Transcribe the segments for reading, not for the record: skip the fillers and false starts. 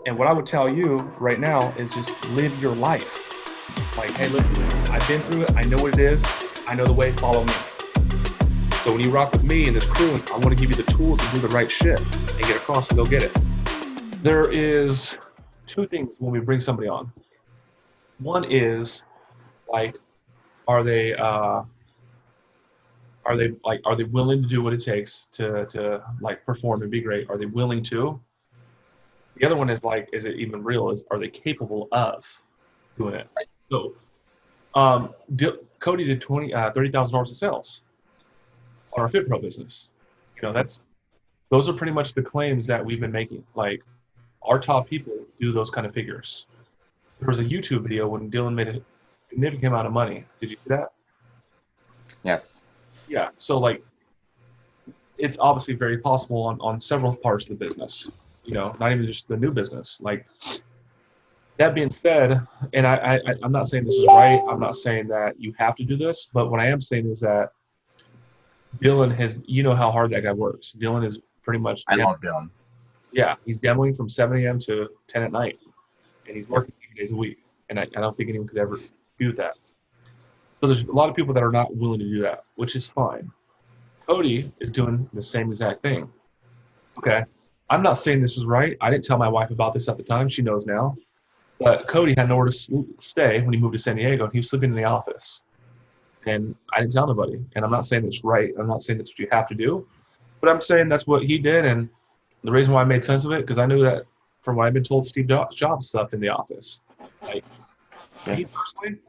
And what I would tell you right now is just live your life. Like, hey, look, I've been through it. I know what it is. I know the way. Follow me. So when you rock with me and this crew, I want to give you the tools to do the right shit and get across and go get it. There is two things when we bring somebody on. One is like, are they willing to do what it takes to like perform and be great? Are they willing to? The other one is like, is it even real? Are they capable of doing it? So, Cody did $30,000 in sales on our FitPro business. You know, those are pretty much the claims that we've been making. Like, our top people do those kind of figures. There was a YouTube video when Dylan made a significant amount of money. Did you see that? Yes. Yeah. So like, it's obviously very possible on several parts of the business. You know, not even just the new business. Like, that being said, and I'm not saying this is right. I'm not saying that you have to do this, but what I am saying is that Dylan has, you know how hard that guy works. Dylan is pretty much. I love Dylan. Yeah, he's demoing from 7 a.m. to 10 at night, and he's working 3 days a week. And I don't think anyone could ever do that. So there's a lot of people that are not willing to do that, which is fine. Cody is doing the same exact thing. Okay, I'm not saying this is right. I didn't tell my wife about this at the time. She knows now. But Cody had nowhere to stay when he moved to San Diego. He was sleeping in the office. And I didn't tell nobody. And I'm not saying it's right. I'm not saying that's what you have to do. But I'm saying that's what he did. And the reason why I made sense of it, because I knew that from what I've been told, Steve Jobs slept in the office. Like, me personally,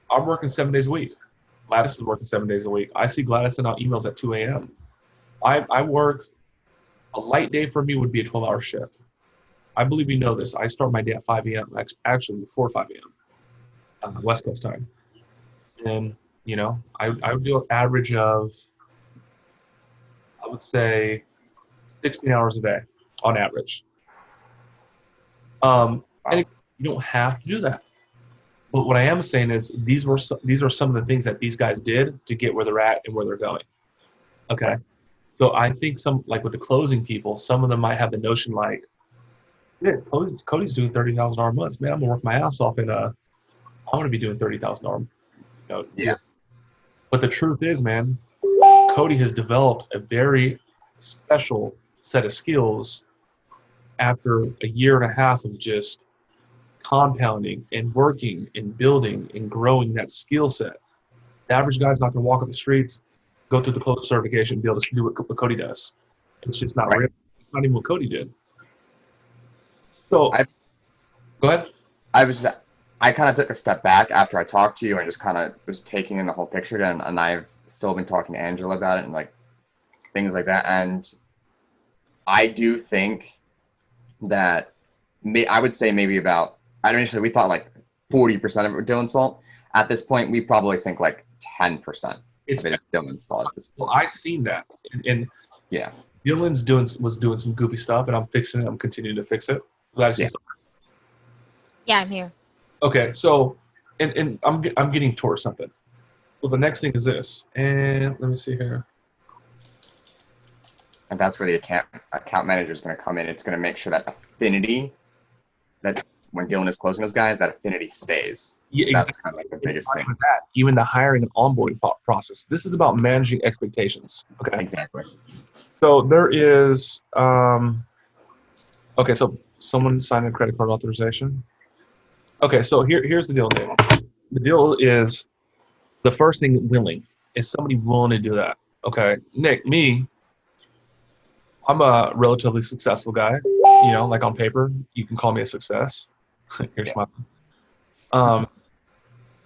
I'm working 7 days a week. Gladys is working 7 days a week. I see Gladys send out emails at 2 a.m. I work, a light day for me would be a 12-hour shift. I believe you know this. I start my day at 5 a.m., actually before 5 a.m., West Coast time. And, you know, I would do an average of, I would say, 16 hours a day on average. And you don't have to do that. But what I am saying is these are some of the things that these guys did to get where they're at and where they're going. Okay. So I think like with the closing people, some of them might have the notion like, yeah, Cody's doing $30,000 months. Man, I'm gonna work my ass off, and I want to be doing $30,000. Yeah. But the truth is, man, Cody has developed a very special set of skills after a year and a half of just compounding and working and building and growing that skill set. The average guy's not gonna walk up the streets, go through the closing certification, and be able to do what Cody does. It's just not real. It's not even what Cody did. So, go ahead. I kind of took a step back after I talked to you and just kind of was taking in the whole picture again. And I've still been talking to Angela about it and like things like that. And I do think that I would say maybe about, initially we thought like 40% of it was Dylan's fault. At this point, we probably think like 10% it's Dylan's fault at this point. Well, I've seen that. And yeah, Dylan's was doing some goofy stuff, and I'm fixing it. I'm continuing to fix it. Yeah, I'm here. Okay, so, and I'm getting towards something. Well, the next thing is this, and let me see here. And that's where the account manager is going to come in. It's going to make sure that affinity, that when Dylan is closing those guys, that affinity stays. Yeah, so exactly. That's kind of like the biggest thing. Even the hiring and onboarding process. This is about managing expectations. Okay. Exactly. So there is, okay, so someone signed a credit card authorization. Okay, so here's the deal, Dave. The deal is the first thing, willing. Is somebody willing to do that? Okay, Nick, I'm a relatively successful guy. You know, like on paper, you can call me a success. Here's my.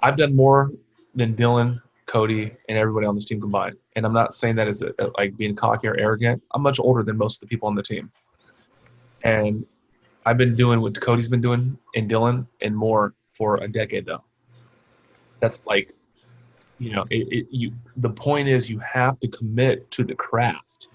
I've done more than Dylan, Cody, and everybody on this team combined. And I'm not saying that as like being cocky or arrogant. I'm much older than most of the people on the team. And I've been doing what Cody's been doing and Dylan and more for a decade though. That's like, you know, the point is you have to commit to the craft.